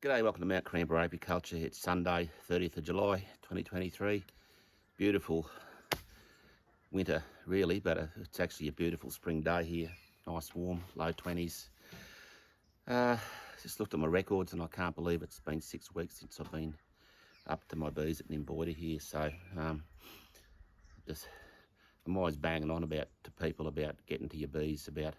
G'day, welcome to Mt.Coramba Apiculture. It's Sunday, 30th of July, 2023. Beautiful winter, really, but it's actually a beautiful spring day here. Nice, warm, low 20s. Just looked at my records and I can't believe it's been 6 weeks since I've been up to my bees at Nymboida here. So, I'm always banging on to people about getting to your bees about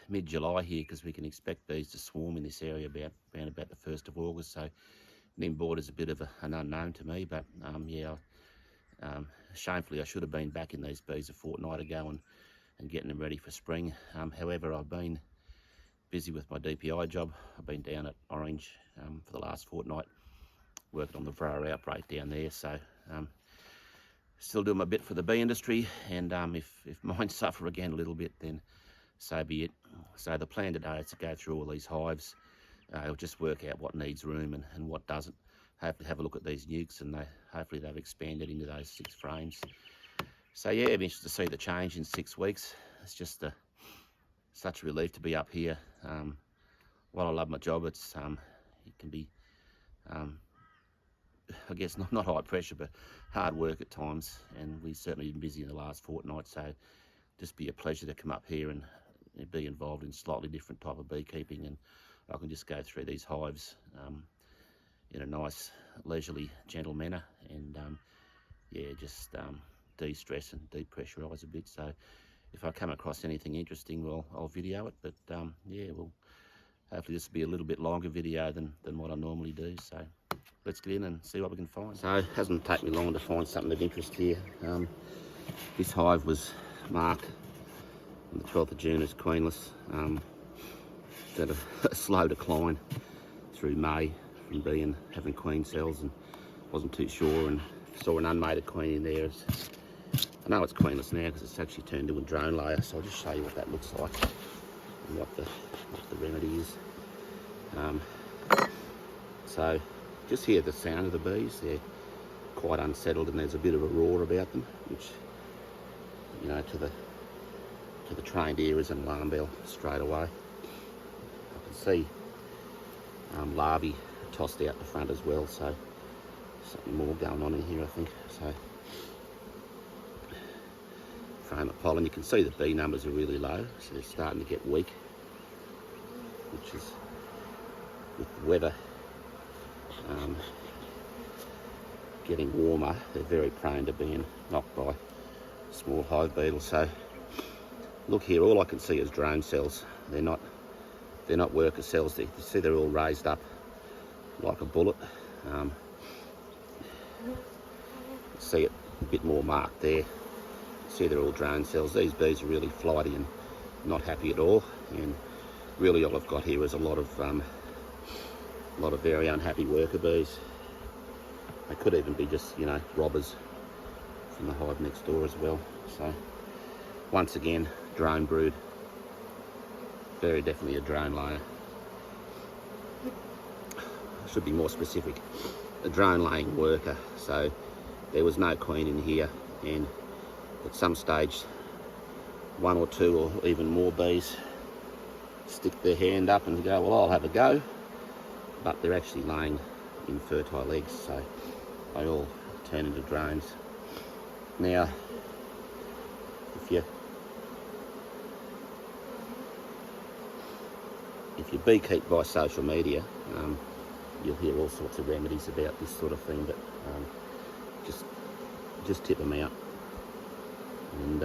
mid-July here, because we can expect bees to swarm in this area around about the 1st of August. So Nymboida is a bit of an unknown to me, but shamefully I should have been back in these bees a fortnight ago and getting them ready for spring. However, I've been busy with my DPI job. I've been down at Orange for the last fortnight working on the varroa outbreak down there. So still doing my bit for the bee industry, and if mine suffer again a little bit, then so be it. So the plan today is to go through all these hives. I'll just work out what needs room and what doesn't. Hopefully have a look at these nukes, and hopefully they've expanded into those 6 frames. So yeah, I'm interested to see the change in 6 weeks. It's just such a relief to be up here. While I love my job, it can be, I guess not high pressure, but hard work at times, and we've certainly been busy in the last fortnight. So just be a pleasure to come up here and be involved in slightly different type of beekeeping, and I can just go through these hives in a nice, leisurely, gentle manner, and yeah, just de-stress and depressurise a bit. So if I come across anything interesting, well, I'll video it, but yeah, well, hopefully this will be a little bit longer video than what I normally do. So let's get in and see what we can find. So it hasn't taken me long to find something of interest here. This hive was marked on the 12th of June as queenless. It's had a slow decline through May from having queen cells, and wasn't too sure, and saw an unmated queen in there. I know it's queenless now because it's actually turned into a drone layer, so I'll just show you what that looks like and what the remedy is. So just hear the sound of the bees. They're quite unsettled, and there's a bit of a roar about them, which, you know, to the trained ear is an alarm bell straight away. I can see larvae tossed out the front as well, so something more going on in here, I think. So frame of pollen, you can see the bee numbers are really low, so they're starting to get weak, which is, with the weather getting warmer, they're very prone to being knocked by small hive beetles. So look here, all I can see is drone cells. They're not worker cells. You see they're all raised up like a bullet. See it a bit more marked there. See they're all drone cells. These bees are really flighty and not happy at all, and really all I've got here is a lot of very unhappy worker bees. They could even be just, you know, robbers from the hive next door as well. So once again, drone brood. Very definitely a drone layer. I should be more specific. A drone laying worker. So there was no queen in here, and at some stage 1 or 2 or even more bees stick their hand up and go, well, I'll have a go, but they're actually laying infertile eggs, so they all turn into drones. Now, if you beekeep by social media, you'll hear all sorts of remedies about this sort of thing, but just tip them out. And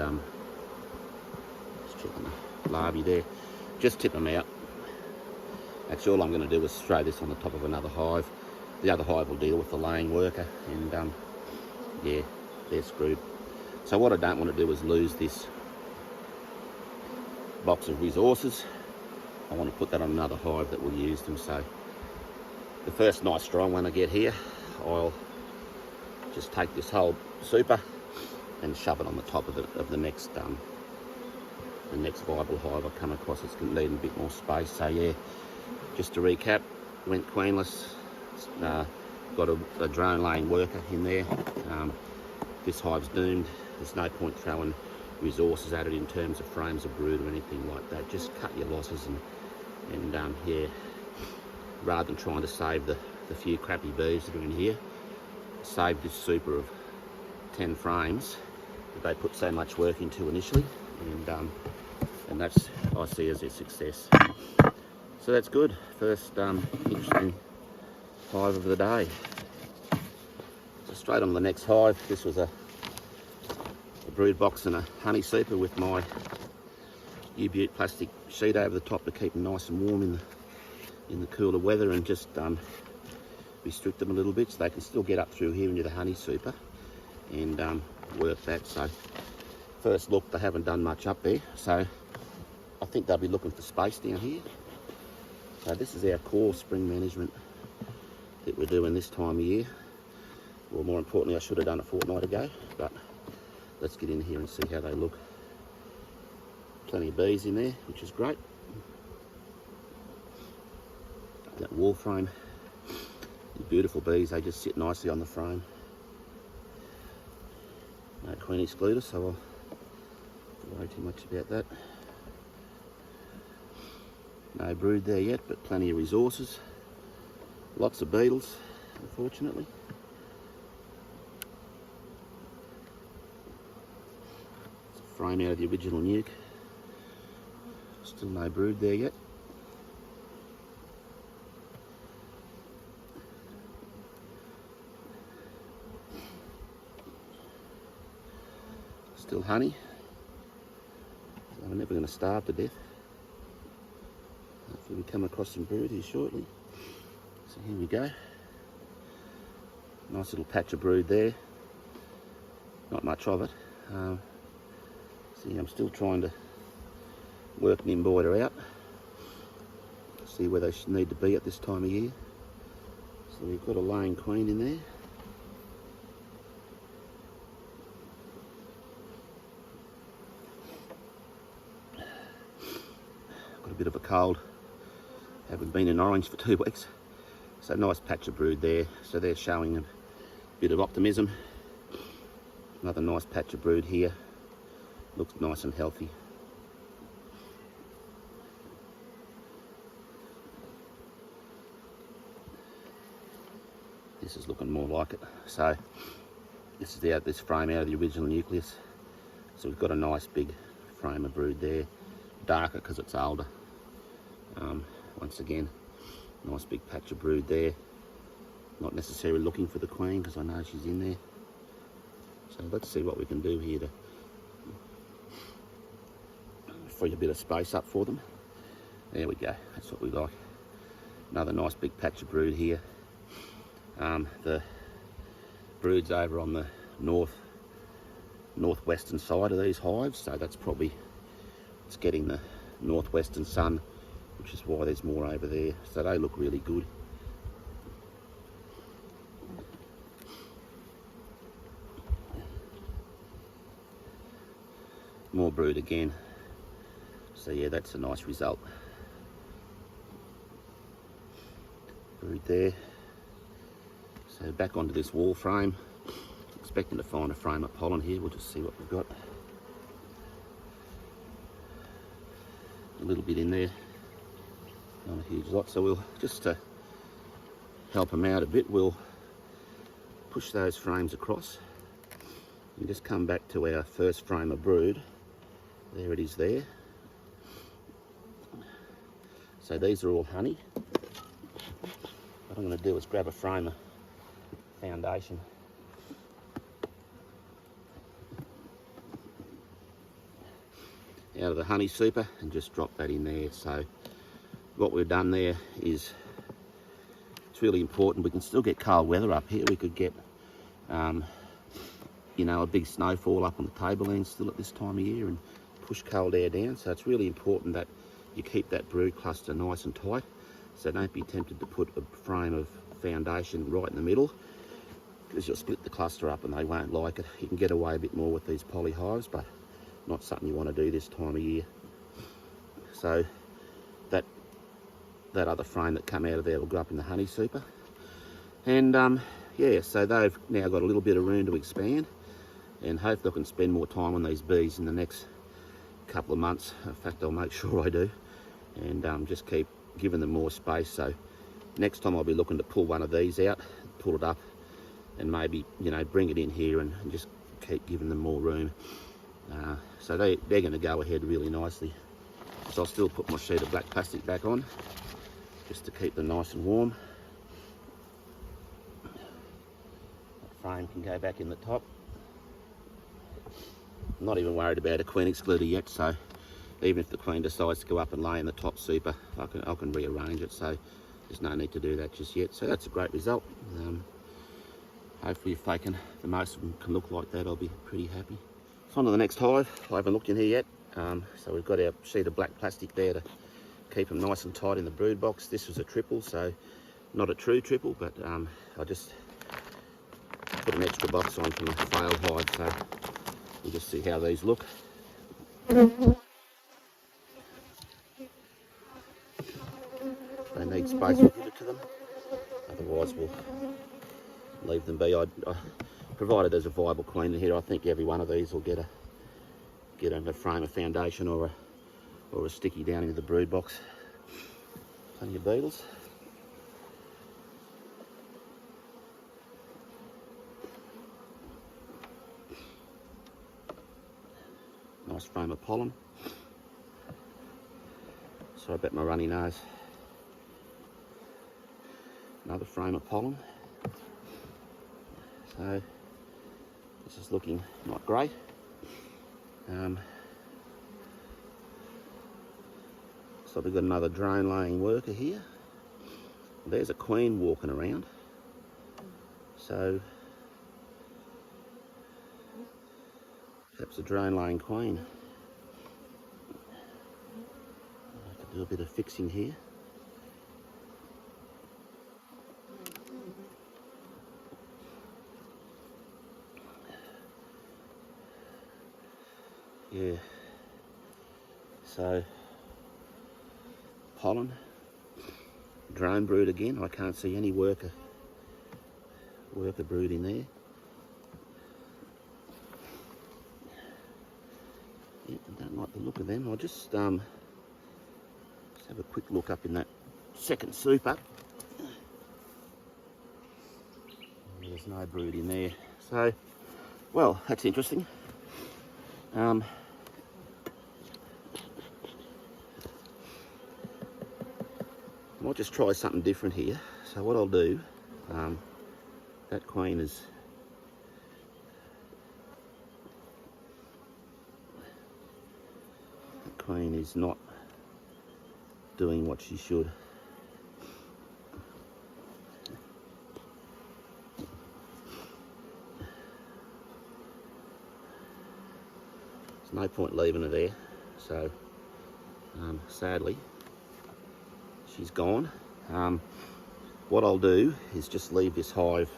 just checking the larvae there. Just tip them out. Actually, all I'm going to do is throw this on the top of another hive. The other hive will deal with the laying worker, and yeah, they're screwed. So what I don't want to do is lose this box of resources. I want to put that on another hive that will use them. So the first nice strong one I get here, I'll just take this whole super and shove it on the top of the next viable hive I come across. It's going to need a bit more space. So yeah, just to recap, went queenless, got a drone laying worker in there. This hive's doomed. There's no point throwing resources at it in terms of frames of brood or anything like that. Just cut your losses, and yeah, rather than trying to save the few crappy bees that are in here, save this super of 10 frames that they put so much work into initially, and that's, I see as a success. So that's good. First interesting hive of the day. So straight on to the next hive. This was a brood box and a honey super with my U-Butte plastic sheet over the top to keep them nice and warm in the cooler weather, and just restrict them a little bit so they can still get up through here into the honey super and work that. So first look, they haven't done much up there, so I think they'll be looking for space down here. So this is our core spring management that we're doing this time of year. Well, more importantly, I should have done a fortnight ago, but let's get in here and see how they look. Plenty of bees in there, which is great. That wall frame, the beautiful bees, they just sit nicely on the frame. No queen excluder, so I'll not worry too much about that. No brood there yet, but plenty of resources. Lots of beetles, unfortunately. It's a frame out of the original nuke. Still no brood there yet. Still honey. So we're never going to starve to death. Hopefully we come across some brood here shortly. So here we go. Nice little patch of brood there. Not much of it. See, I'm still trying to work Nymboida out. See where they should need to be at this time of year. So we've got a laying queen in there. Got a bit of a cold. Haven't been in orange for 2 weeks. So nice patch of brood there. So they're showing a bit of optimism. Another nice patch of brood here. Looks nice and healthy. This is looking more like it. So this is this frame out of the original nucleus. So we've got a nice big frame of brood there. Darker because it's older. Once again, nice big patch of brood there. Not necessarily looking for the queen because I know she's in there. So let's see what we can do here to free a bit of space up for them. There we go, that's what we like. Another nice big patch of brood here. The brood's over on the northwestern side of these hives, so that's probably, it's getting the northwestern sun, which is why there's more over there. So they look really good. More brood again. So yeah, that's a nice result. Brood there. So back onto this wall frame. Expecting to find a frame of pollen here. We'll just see what we've got. A little bit in there. Not a huge lot. So we'll just to help them out a bit, we'll push those frames across and just come back to our first frame of brood. There it is there. So these are all honey. What I'm going to do is grab a frame of foundation. Out of the honey super and just drop that in there. So what we've done there is, it's really important. We can still get cold weather up here. We could get you know, a big snowfall up on the tableland still at this time of year and push cold air down. So it's really important that you keep that brood cluster nice and tight. So don't be tempted to put a frame of foundation right in the middle, because you'll split the cluster up and they won't like it. You can get away a bit more with these poly hives, but not something you want to do this time of year. So that other frame that come out of there will go up in the honey super. And yeah, so they've now got a little bit of room to expand, and hopefully I can spend more time on these bees in the next couple of months. In fact, I'll make sure I do, and just keep giving them more space. So next time I'll be looking to pull one of these out, pull it up, and maybe, you know, bring it in here and just keep giving them more room. So they're going to go ahead really nicely. So I'll still put my sheet of black plastic back on, just to keep them nice and warm. That frame can go back in the top. I'm not even worried about a queen excluder yet, so even if the queen decides to go up and lay in the top super, I can rearrange it, so there's no need to do that just yet. So that's a great result. Hopefully if the most of them can look like that, I'll be pretty happy. So on to the next hive. I haven't looked in here yet. So we've got our sheet of black plastic there to keep them nice and tight in the brood box. This was a triple, so not a true triple, but I just put an extra box on from a failed hive, so we'll just see how these look. They need space, we'll give it to them. Otherwise we'll leave them be. Provided there's a viable queen in here, I think every one of these will get a frame of foundation or a sticky down into the brood box. Plenty of beetles. Nice frame of pollen. Sorry about my runny nose. Another frame of pollen. So this is looking not great. So we've got another drone laying worker here. There's a queen walking around. So perhaps a drone laying queen. I have to do a bit of fixing here. Yeah, so pollen, drone brood again. I can't see any worker brood in there. Yeah, I don't like the look of them. I'll just have a quick look up in that second super. There's no brood in there. So, well, that's interesting. I might just try something different here. So what I'll do, that queen is not doing what she should. There's no point leaving her there. So sadly, she's gone. What I'll do is just leave this hive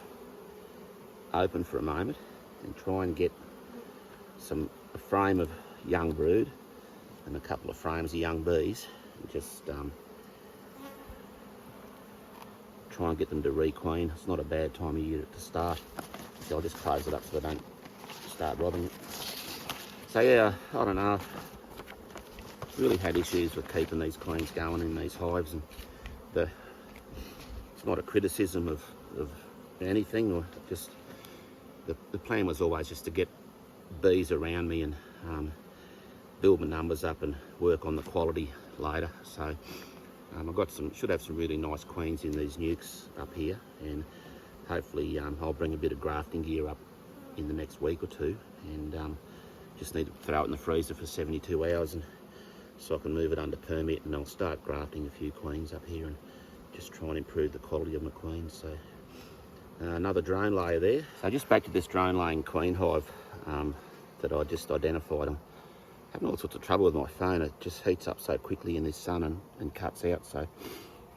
open for a moment and try and get a frame of young brood and a couple of frames of young bees, and just try and get them to requeen. It's not a bad time of year to start. So I'll just close it up so they don't start robbing it. So yeah, I don't know. Really had issues with keeping these queens going in these hives, and it's not a criticism of anything, or just the plan was always just to get bees around me and build my numbers up and work on the quality later. So I've should have some really nice queens in these nukes up here, and hopefully I'll bring a bit of grafting gear up in the next week or two, and just need to throw it in the freezer for 72 hours and so I can move it under permit, and I'll start grafting a few queens up here and just try and improve the quality of my queens. So another drone layer there. So just back to this drone laying queen hive that I just identified. I'm having all sorts of trouble with my phone. It just heats up so quickly in this sun and cuts out. So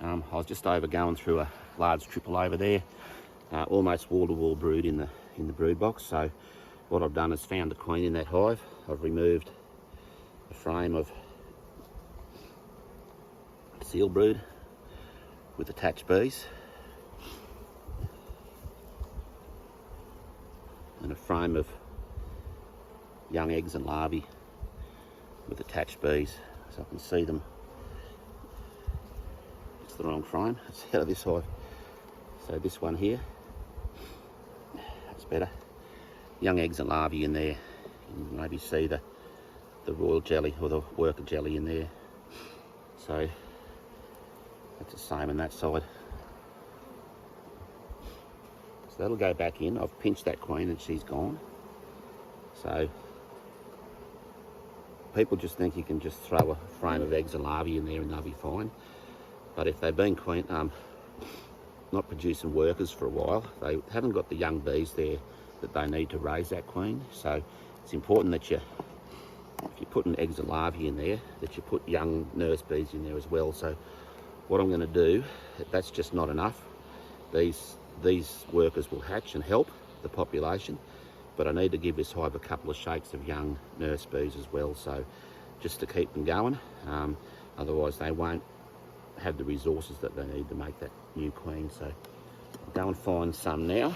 I was just going through a large triple over there, almost wall-to-wall brood in the brood box. So what I've done is found the queen in that hive. I've removed a frame of seal brood with attached bees and a frame of young eggs and larvae with attached bees, so I can see them That's the wrong frame. It's out of this hive. So this one here, that's better. Young eggs and larvae in there. You can maybe see the royal jelly or the worker jelly in there. So that's the same on that side. So that'll go back in. I've pinched that queen and she's gone. So people just think you can just throw a frame of eggs and larvae in there and they'll be fine. But if they've been not producing workers for a while, they haven't got the young bees there that they need to raise that queen. So it's important that if you're putting eggs and larvae in there, that you put young nurse bees in there as well. So what I'm going to do, that's just not enough. These workers will hatch and help the population, but I need to give this hive a couple of shakes of young nurse bees as well, so just to keep them going. Otherwise they won't have the resources that they need to make that new queen. So I'll go and find some now.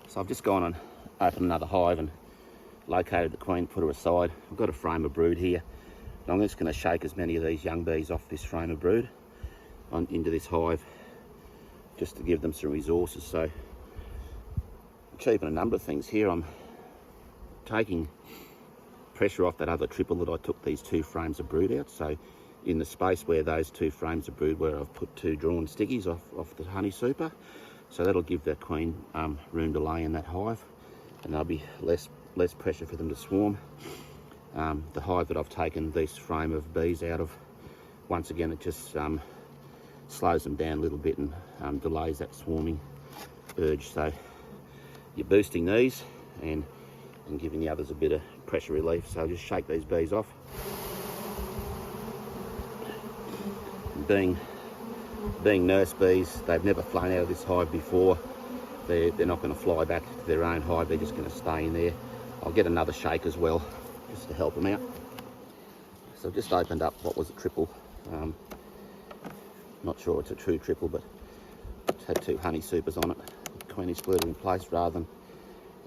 So I've just gone and opened another hive and located the queen, put her aside. I've got a frame of brood here. And I'm just going to shake as many of these young bees off this frame of brood into this hive, just to give them some resources. So I'm achieving a number of things here. I'm taking pressure off that other triple that I took these 2 frames of brood out. So in the space where those 2 frames of brood were, I've put 2 drawn stickies off the honey super. So that'll give the queen room to lay in that hive, and there'll be less pressure for them to swarm. The hive that I've taken this frame of bees out of, once again it just slows them down a little bit and delays that swarming urge. So you're boosting these and giving the others a bit of pressure relief. So just shake these bees off. Being nurse bees, they've never flown out of this hive before. They're not going to fly back to their own hive, they're just going to stay in there. I'll get another shake as well, just to help them out. So I've just opened up what was a triple. Not sure it's a true triple, but it's had 2 honey supers on it. The queen is glued in place rather than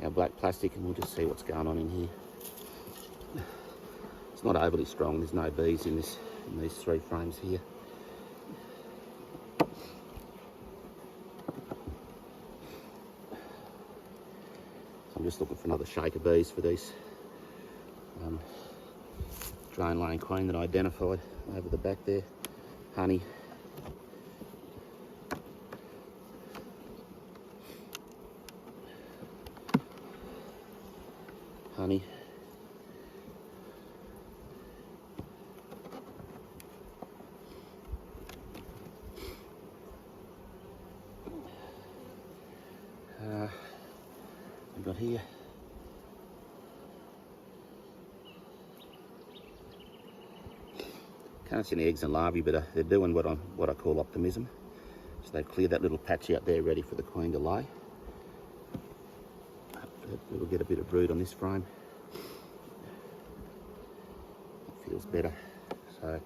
our black plastic, and we'll just see what's going on in here. It's not overly strong, there's no bees in these 3 frames here. I'm just looking for another shake of bees for these drone laying queen that I identified over the back there. Honey. Honey. We've got here. Can't see any eggs and larvae, but they're doing what I call optimism. So they've cleared that little patch out there ready for the queen to lay. We'll get a bit of brood on this frame. It feels better. So have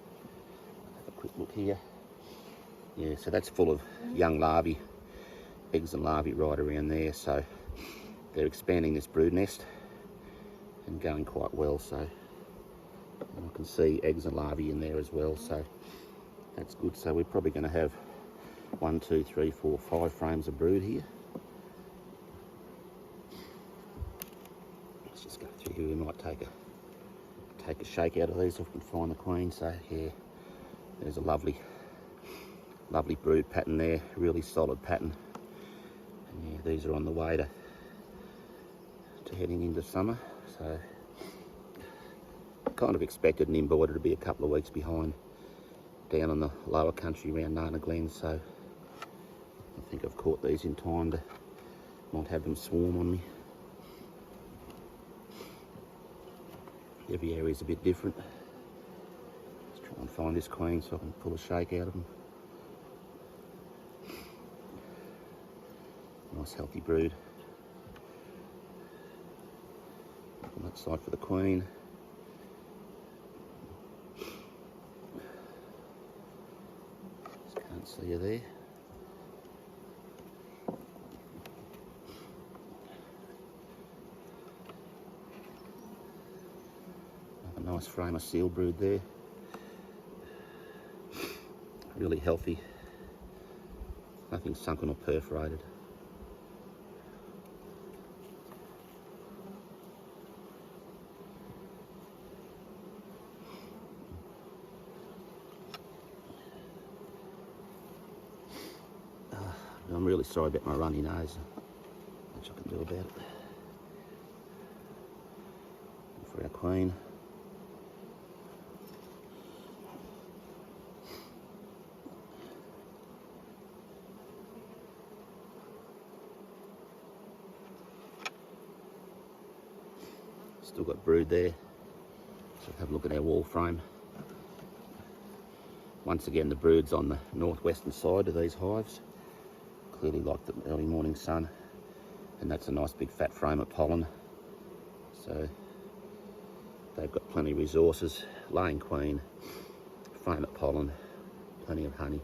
a quick look here. Yeah, so that's full of young larvae, eggs and larvae right around there. So they're expanding this brood nest and going quite well. So and I can see eggs and larvae in there as well. So that's good. So we're probably going to have 1, 2, 3, 4, 5 frames of brood here. Let's just go through here. We might take a shake out of these if we can find the queen. So yeah, there's a lovely brood pattern there, really solid pattern. And yeah, these are on the way to heading into summer. So kind of expected Nymboida to be a couple of weeks behind down in the lower country around Nana Glen. So I think I've caught these in time to not have them swarm on me. Every area is a bit different. Let's try and find this queen so I can pull a shake out of them. Nice healthy brood. On that side for the queen. Just can't see her there. Have a nice frame of seal brood there. really healthy, nothing sunken or perforated. I'm really sorry about my runny nose, which I can do about it. For our queen. Still got brood there, so have a look at our wall frame. Once again, the brood's on the northwestern side of these hives, clearly like the early morning sun, and that's a nice big fat frame of pollen, so they've got plenty of resources, laying queen, frame of pollen, plenty of honey,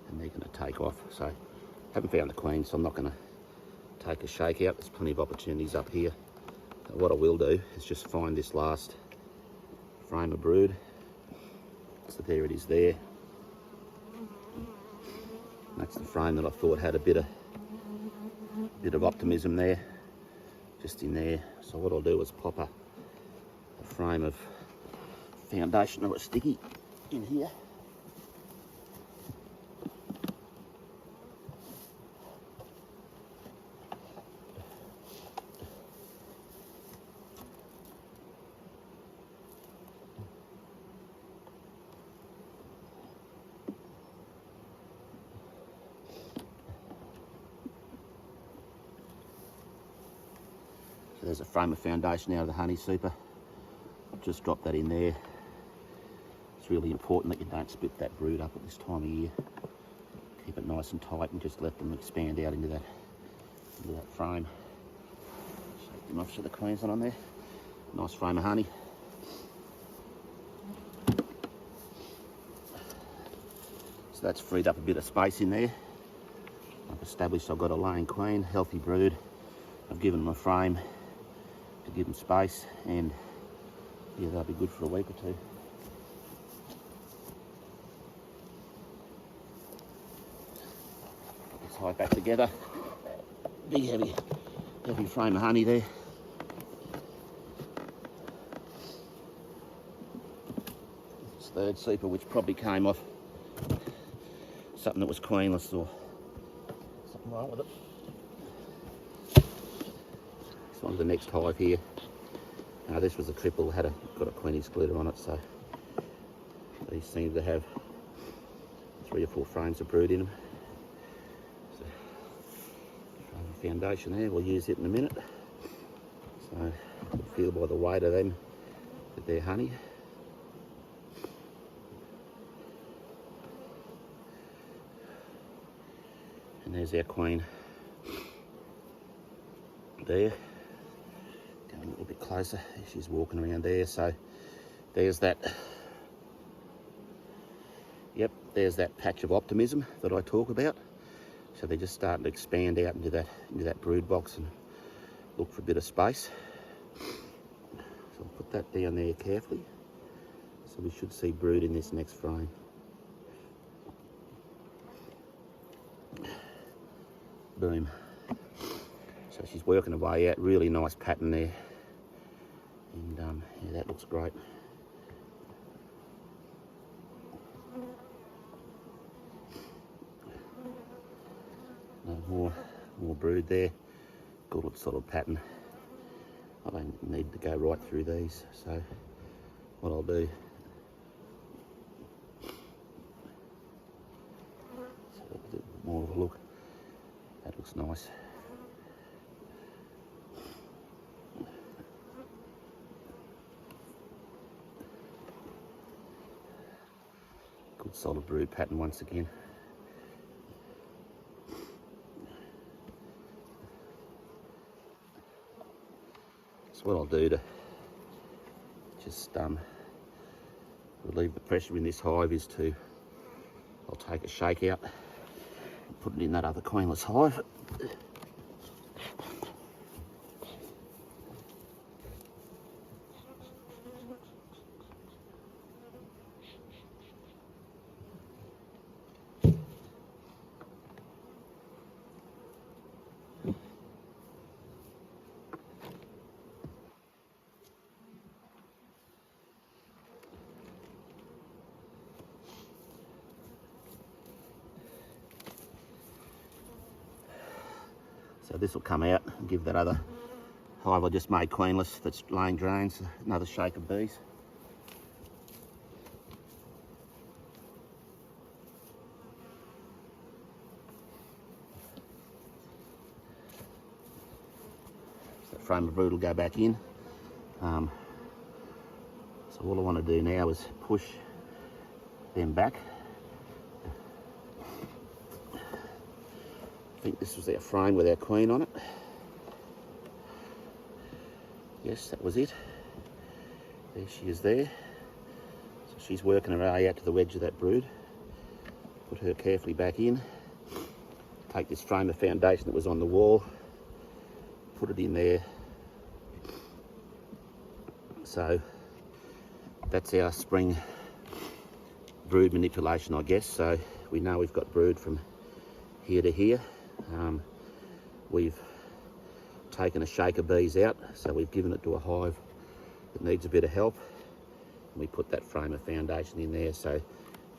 and they're going to take off. So haven't found the queen, so I'm not going to take a shake out. There's plenty of opportunities up here. What I will do is just find this last frame of brood. So there it is there. That's the frame that I thought had a bit of optimism there, just in there. So what I'll do is pop a frame of foundation or a sticky in here. So there's a frame of foundation out of the honey super. Just drop that in there. It's really important that you don't split that brood up at this time of year. Keep it nice and tight and just let them expand out into that frame. Shake them off so the queen's not on there. Nice frame of honey. So that's freed up a bit of space in there. I've established I've got a laying queen, healthy brood. I've given them a frame to give them space, and yeah, they'll be good for a week or two. Put this hive back together. Big heavy frame of honey there. This third super, which probably came off something that was queenless or something wrong with it. This one's the next hive here. This was a triple, got a queenie splitter on it, so these seem to have 3 or 4 frames of brood in them. So, foundation there, we'll use it in a minute. So you'll feel by the weight of them that they're honey. And there's our queen there. Going a little bit closer, she's walking around there. So there's that, yep, there's that patch of optimism that I talk about. So they're just starting to expand out into that brood box and look for a bit of space. So I'll put that down there carefully. So we should see brood in this next frame. Boom. So she's working her way out, really nice pattern there. And yeah, that looks great. More brood there. Good sort of pattern. I don't need to go right through these, so what I'll do, so a bit more of a look. That looks nice. Good solid brood pattern once again. So what I'll do to just relieve the pressure in this hive is I'll take a shake out and put it in that other queenless hive. So this will come out and give that other hive I just made queenless that's laying drones another shake of bees. So that frame of brood will go back in. So all I want to do now is push them back. I think this was our frame with our queen on it. Yes, that was it. There she is there. So she's working her way out to the wedge of that brood. Put her carefully back in. Take this frame of foundation that was on the wall, put it in there. So that's our spring brood manipulation, I guess. So we know we've got brood from here to here. We've taken a shake of bees out, so we've given it to a hive that needs a bit of help. And we put that frame of foundation in there, so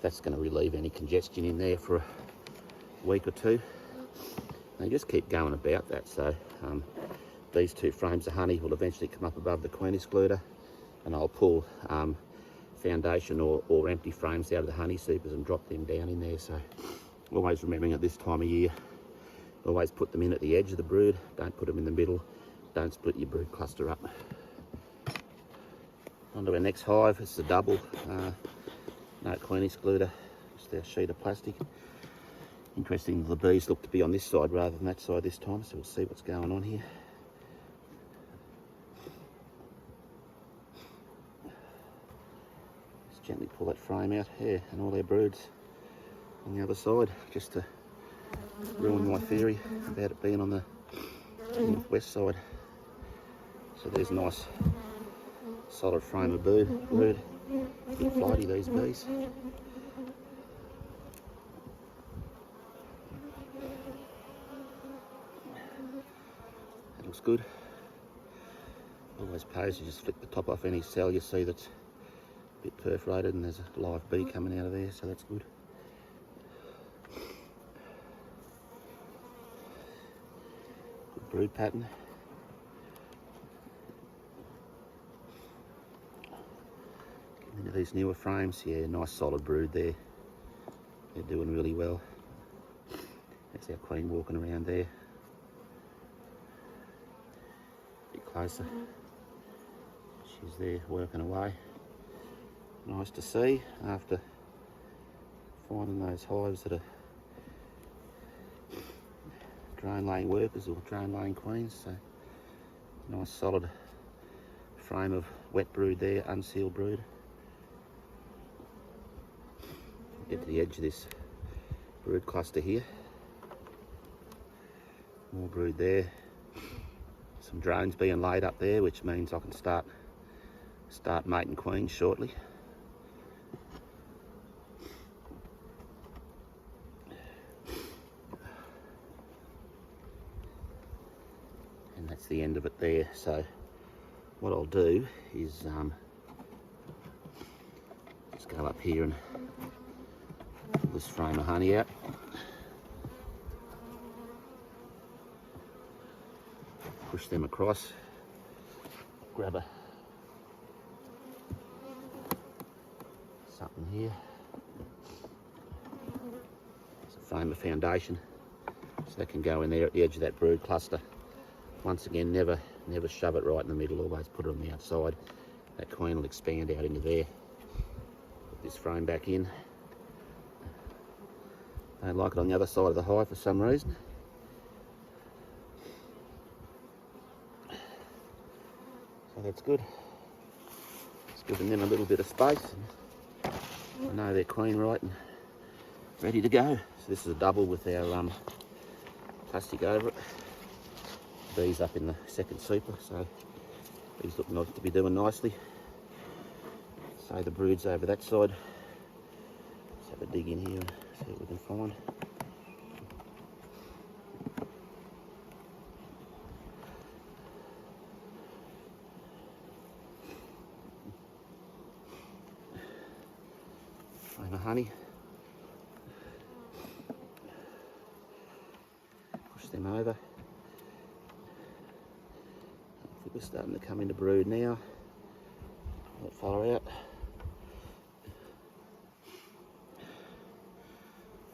that's going to relieve any congestion in there for a week or two. And just keep going about that. So these two frames of honey will eventually come up above the queen excluder, and I'll pull foundation or empty frames out of the honey supers and drop them down in there. So always remembering at this time of year, always put them in at the edge of the brood, don't put them in the middle, don't split your brood cluster up. On to our next hive. It's a double, no queen excluder, just our sheet of plastic. Interesting, the bees look to be on this side rather than that side this time, so we'll see what's going on here. Just gently pull that frame out here, and all our broods on the other side, just to ruin my theory about it being on the northwest side. So there's a nice solid frame of brood. A bit flighty, these bees. That looks good. Always pays to just flick the top off any cell you see that's a bit perforated, and there's a live bee coming out of there, so that's good. Brood pattern. Getting into these newer frames, yeah, nice solid brood there. They're doing really well. That's our queen walking around there. A bit closer. She's there working away. Nice to see after finding those hives that are drone laying workers or drone laying queens. So nice solid frame of wet brood there, unsealed brood. Get to the edge of this brood cluster here. More brood there. Some drones being laid up there, which means I can start mating queens shortly. And that's the end of it there. So what I'll do is just go up here and pull this frame of honey out. Push them across. Grab something here. It's a frame of foundation, so that can go in there at the edge of that brood cluster. Once again, never shove it right in the middle, always put it on the outside. That queen will expand out into there. Put this frame back in. Don't like it on the other side of the hive for some reason. So that's good. It's giving them a little bit of space. I know they're queen right and ready to go. So this is a double with our plastic over it. Bees up in the second super, so bees looking like to be doing nicely. So the brood's over that side. Let's have a dig in here and see what we can find. Frame of honey. Push them over. We're starting to come into brood now. That fella out.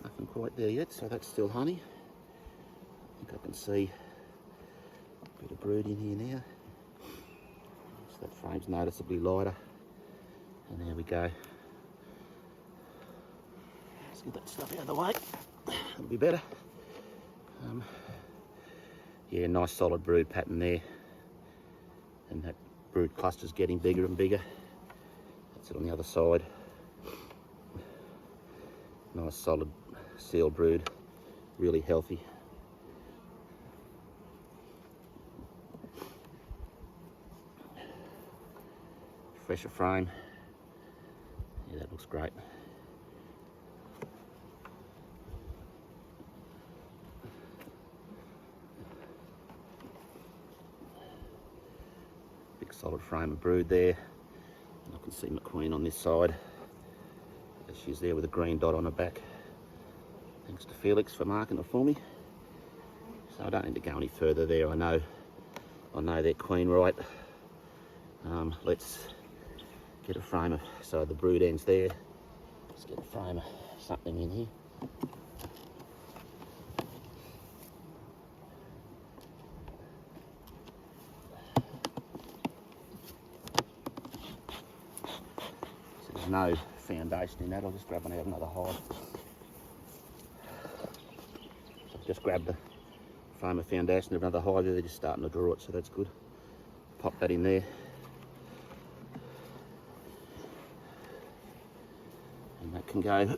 Nothing quite there yet, so that's still honey. I think I can see a bit of brood in here now. So that frame's noticeably lighter. And there we go. Let's get that stuff out of the way. That'll be better. Yeah, nice solid brood pattern there. And that brood cluster's getting bigger and bigger. That's it on the other side. Nice solid seal brood, really healthy. Fresher frame. Yeah, that looks great. Big solid frame of brood there. And I can see my queen on this side. She's there with a green dot on her back. Thanks to Felix for marking it for me. So I don't need to go any further there. I know they're queen right. Let's get a frame of, so the brood ends there. Let's get a frame of something in here. So there's no foundation in that. I'll just grab one out of another hive. So I've just grabbed the frame of foundation of another hive. They're just starting to draw it, so that's good. Pop that in there. And that can go into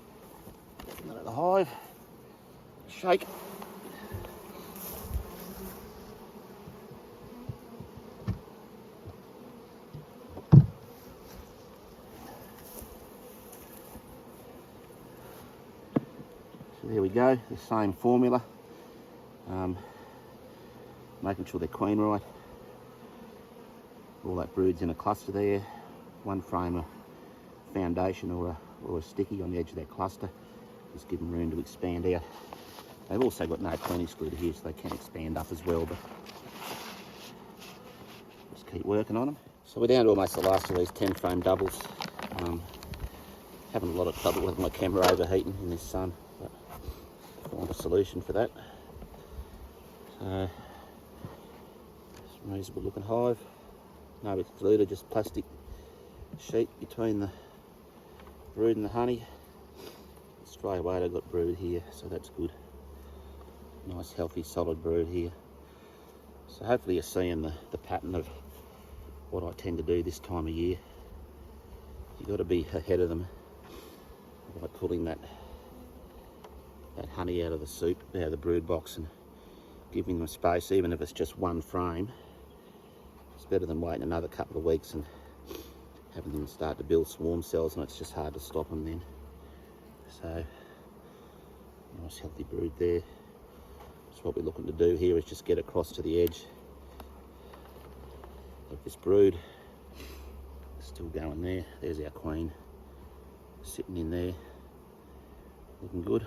the hive. Shake. So there we go, the same formula. Making sure they're queen right. All that brood's in a cluster there. One frame of foundation or a sticky on the edge of that cluster. Just give them room to expand out. They've also got no queen excluder here, so they can expand up as well, but just keep working on them. So we're down to almost the last of these 10 frame doubles. Having a lot of trouble with my camera overheating in this sun, but I found a solution for that. So, some reasonable looking hive. No excluder, just plastic sheet between the brood and the honey. Straight away they've got brood here, so that's good. Nice healthy solid brood here. So hopefully you're seeing the pattern of what I tend to do this time of year. You've got to be ahead of them by pulling that honey out of the soup, out of the brood box, and giving them space, even if it's just one frame. It's better than waiting another couple of weeks and having them start to build swarm cells, and it's just hard to stop them then. So, nice healthy brood there. So what we're looking to do here is just get across to the edge of this brood. Still going there. There's our queen sitting in there, looking good.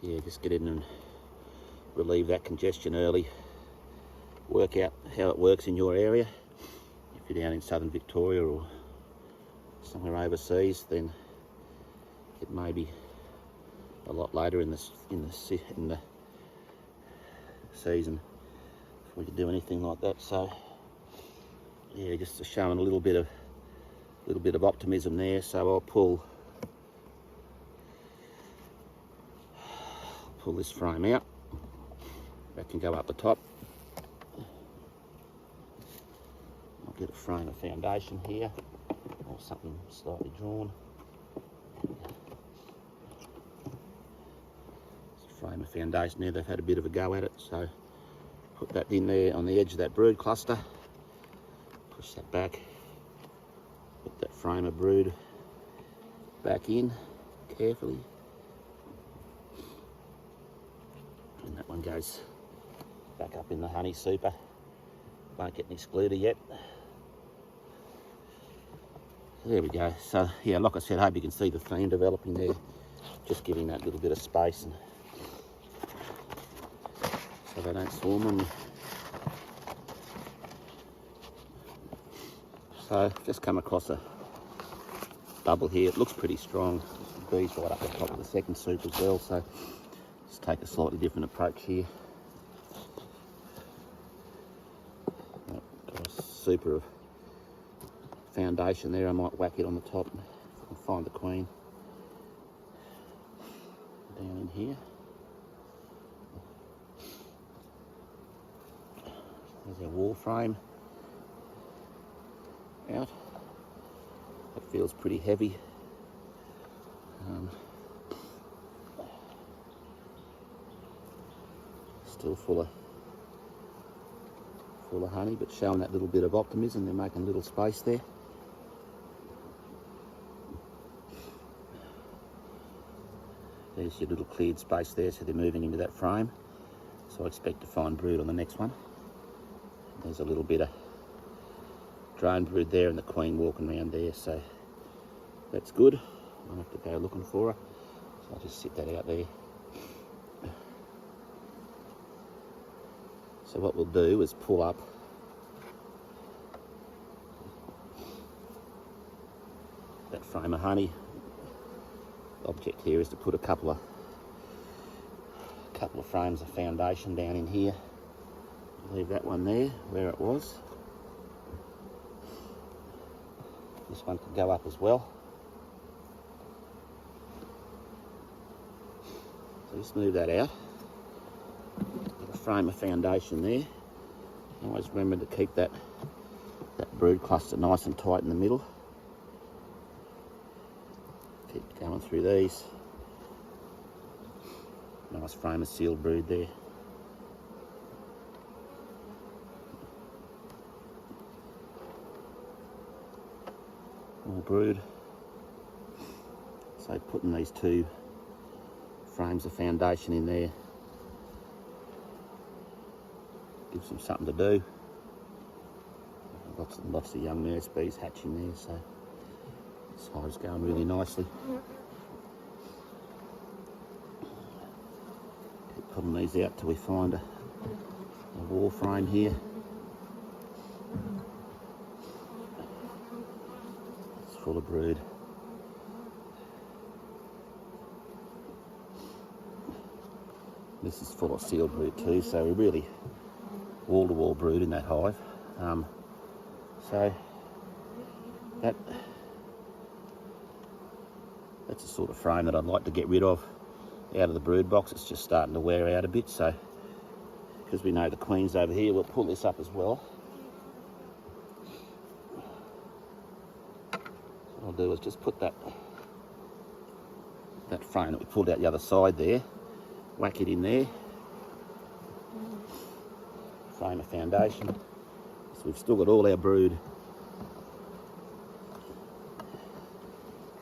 Yeah, just get in and relieve that congestion early. Work out how it works in your area. If you're down in southern Victoria or somewhere overseas, then it may be a lot later in the season before you do anything like that. So yeah, just showing a little bit of optimism there. So I'll pull this frame out. That can go up the top. I'll get a frame of foundation here, or something slightly drawn. It's a frame of foundation there. They've had a bit of a go at it, so put that in there on the edge of that brood cluster. Push that back. Put that frame of brood back in carefully. And that one goes back up in the honey super. Won't get an excluder yet. There we go. So yeah, like I said, I hope you can see the theme developing there. Just giving that little bit of space and so they don't swarm on you. So I've just come across a bubble here. It looks pretty strong. The bees right up the top of the second soup as well, so just take a slightly different approach here. Got a super of foundation there. I might whack it on the top if I can find the queen. Down in here. There's our wall frame out. It feels pretty heavy. Still full of honey, but showing that little bit of optimism. They're making a little space there. There's your little cleared space there, so they're moving into that frame. So I expect to find brood on the next one. There's a little bit of drone brood there and the queen walking around there, so that's good. I don't have to go looking for her, so I'll just sit that out there. So what we'll do is pull up that frame of honey. The object here is to put a couple of frames of foundation down in here. Leave that one there where it was. This one can go up as well. So just move that out. Got a frame of foundation there. Always remember to keep that brood cluster nice and tight in the middle. Keep going through these. Nice frame of sealed brood there. More brood. So putting these two frames of foundation in there gives them something to do. Lots of young nurse bees hatching there, so this hive's going really nicely. Keep pulling these out till we find a wall frame here. It's full of brood. This is full of sealed brood too, so we're really wall-to-wall brood in that hive. So that's the sort of frame that I'd like to get rid of out of the brood box. It's just starting to wear out a bit, so because we know the queen's over here, we'll pull this up as well. So what I'll do is just put that frame that we pulled out the other side there, whack it in there, frame of foundation. So we've still got all our brood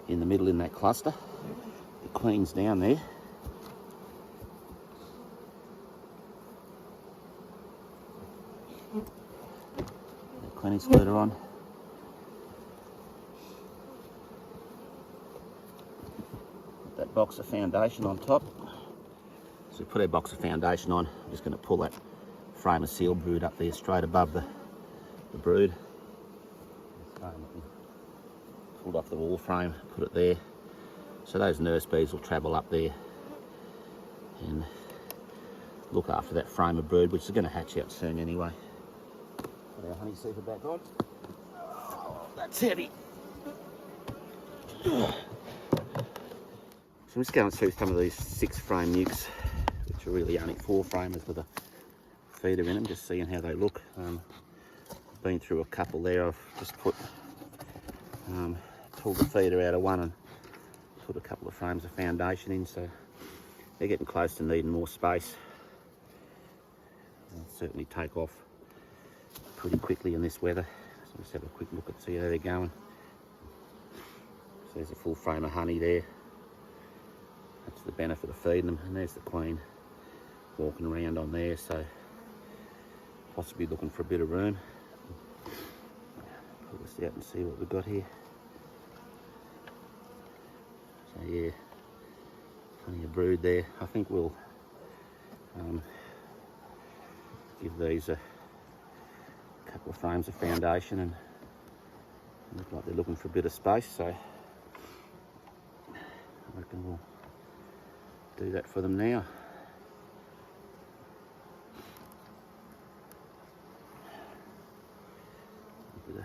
in the middle in that cluster. The queen's down there. The queen splitter on. Put that box of foundation on top. So we put our box of foundation on. I'm just going to pull that frame of sealed brood up there straight above the brood. Pulled off the wall frame, put it there. So those nurse bees will travel up there and look after that frame of brood, which is going to hatch out soon anyway. Put our honey seeker back on. Oh, that's heavy. So I'm just going through some of these 6 frame nukes, which are really only 4 framers with a feeder in them, just seeing how they look. Been through a couple there. I've just pulled the feeder out of one and put a couple of frames of foundation in, so they're getting close to needing more space. They'll certainly take off pretty quickly in this weather. So let's have a quick look and see how they're going. So there's a full frame of honey there. That's the benefit of feeding them. And there's the queen walking around on there, so possibly looking for a bit of room. Pull this out and see what we've got here. So yeah, plenty of brood there. I think we'll give these a couple of frames of foundation, and look like they're looking for a bit of space, so I reckon we'll do that for them now. A bit of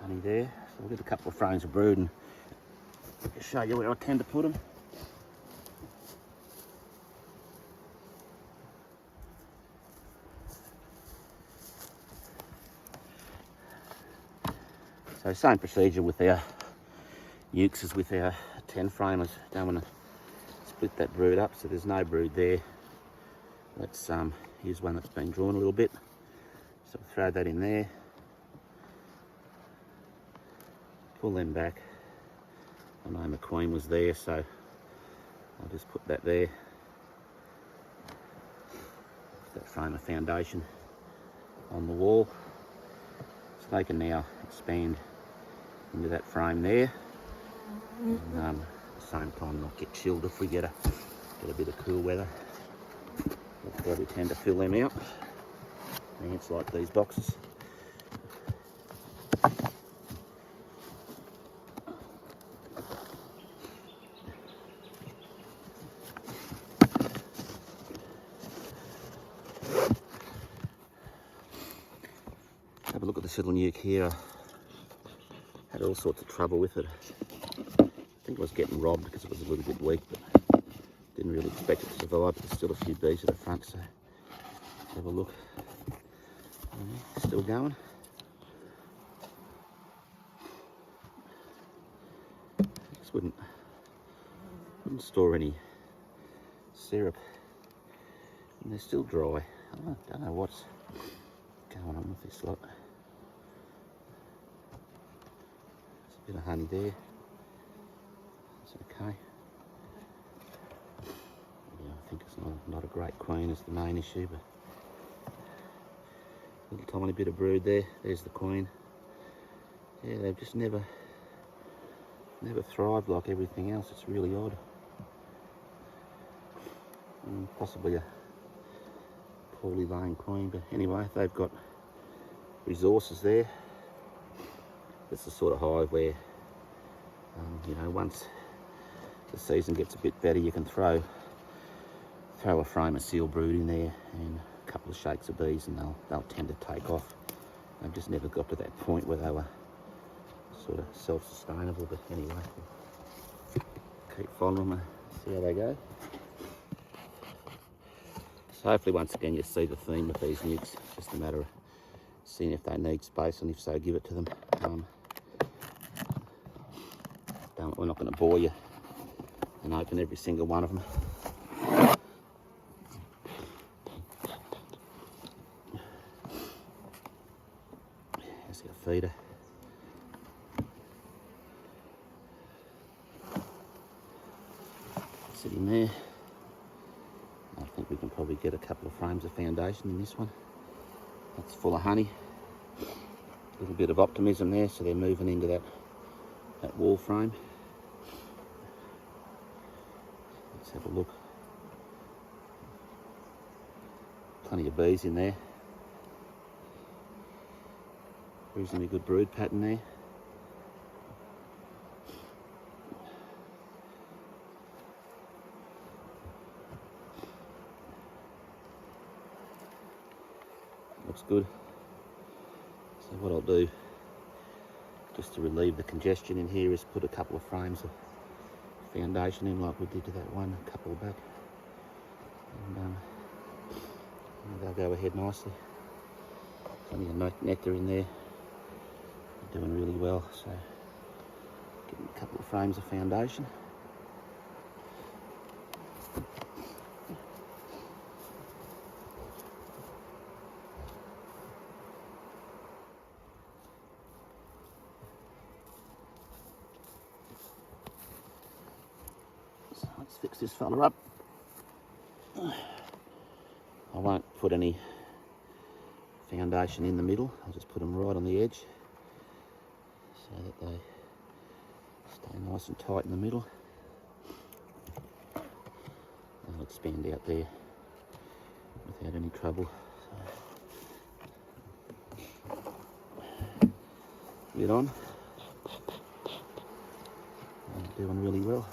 honey there, so we'll get a couple of frames of brood and I'll show you where I tend to put them. So same procedure with our nukes as with our 10 framers. Don't want to split that brood up, so there's no brood there. Let's use one that's been drawn a little bit. So we'll throw that in there. Pull them back. I know my queen was there, so I'll just put that there. That frame of foundation on the wall. So they can now expand into that frame there, and at the same time not get chilled if we get a bit of cool weather. That's why we tend to fill them out. And it's like these boxes. Have a look at this little nuke here. Had all sorts of trouble with it. I think it was getting robbed because it was a little bit weak, but didn't really expect it to survive. There's still a few bees at the front, so let's have a look. Still going. Just wouldn't store any syrup, and they're still dry. I don't know what's going on with this lot. Bit of honey there. It's okay. Yeah, I think it's not a great queen is the main issue, but a little tiny bit of brood there. There's the queen. Yeah, they've just never thrived like everything else. It's really odd. Possibly a poorly laying queen, but anyway, they've got resources there. It's the sort of hive where, you know, once the season gets a bit better, you can throw a frame of seal brood in there and a couple of shakes of bees, and they'll tend to take off. They've just never got to that point where they were sort of self-sustainable. But anyway, keep following them and see how they go. So hopefully, once again, you see the theme with these nukes. It's just a matter of seeing if they need space, and if so, give it to them. We're not going to bore you and open every single one of them. There's our feeder. Sitting there. I think we can probably get a couple of frames of foundation in this one. That's full of honey. A little bit of optimism there, so they're moving into that wall frame. Let's have a look. Plenty of bees in there. Reasonably good brood pattern there. Looks good. So what I'll do, just to relieve the congestion in here, is put a couple of frames of foundation in like we did to that one a couple back, and they'll go ahead nicely. Plenty of nectar in there. They're doing really well, so getting a couple of frames of foundation. So let's fix this fella up. I won't put any foundation in the middle. I'll just put them right on the edge so that they stay nice and tight in the middle. They'll expand out there with without any trouble. Get on. Doing really well.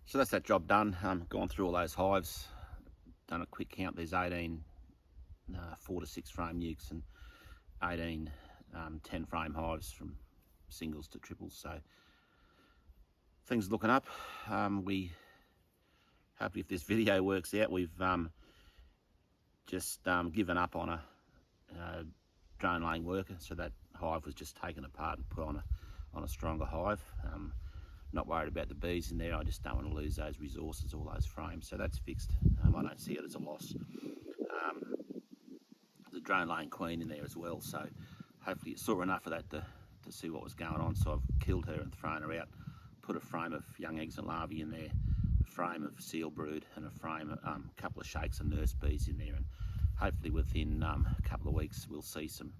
So that's that job done. Gone through all those hives, done a quick count. There's 18 4 to 6 frame nukes and 18 10 frame hives from singles to triples. So things are looking up. We hopefully, if this video works out, we've just given up on a drone laying worker. So that hive was just taken apart and put on a stronger hive. Not worried about the bees in there. I just don't want to lose those resources, all those frames. So that's fixed. I don't see it as a loss. The drone laying queen in there as well. So hopefully it saw enough of that to see what was going on. So I've killed her and thrown her out. Put a frame of young eggs and larvae in there, a frame of seal brood, and a frame, a couple of shakes and nurse bees in there. And hopefully within a couple of weeks we'll see some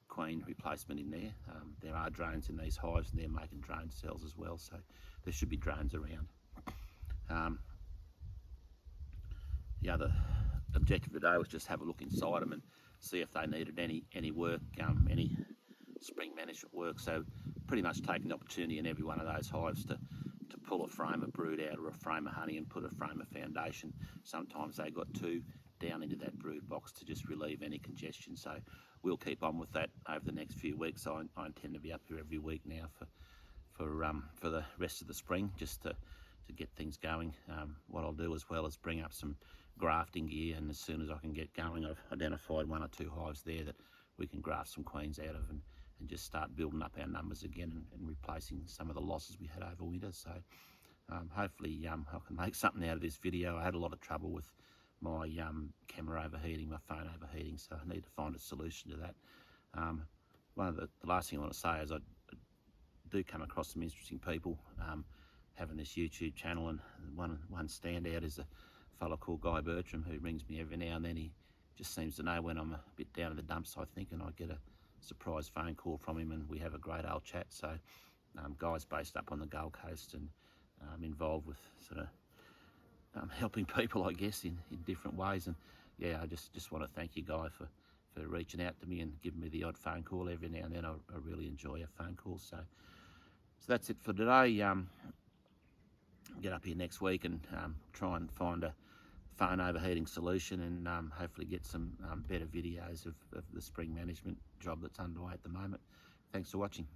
queen replacement in there. There are drones in these hives and they're making drone cells as well, so there should be drones around. The other objective today was just have a look inside them and see if they needed any work, any spring management work. So pretty much taking the opportunity in every one of those hives to pull a frame of brood out or a frame of honey and put a frame of foundation. Sometimes they got two down into that brood box to just relieve any congestion. So we'll keep on with that over the next few weeks. I intend to be up here every week now for the rest of the spring, just to get things going. What I'll do as well is bring up some grafting gear, and as soon as I can get going, I've identified 1 or 2 hives there that we can graft some queens out of and just start building up our numbers again and replacing some of the losses we had over winter. So hopefully I can make something out of this video. I had a lot of trouble with my camera overheating, my phone overheating, so I need to find a solution to that. One of the last thing I want to say is I do come across some interesting people having this YouTube channel, and one standout is a fellow called Guy Bertram, who rings me every now and then. He just seems to know when I'm a bit down in the dumps, I think, and I get a surprise phone call from him and we have a great old chat. So Guy's based up on the Gold Coast and involved with sort of helping people, I guess, in different ways. And yeah, I just want to thank you, Guy, for reaching out to me and giving me the odd phone call every now and then. I really enjoy your phone calls. So that's it for today. Get up here next week and try and find a phone overheating solution, and hopefully get some better videos of the spring management job that's underway at the moment. Thanks for watching.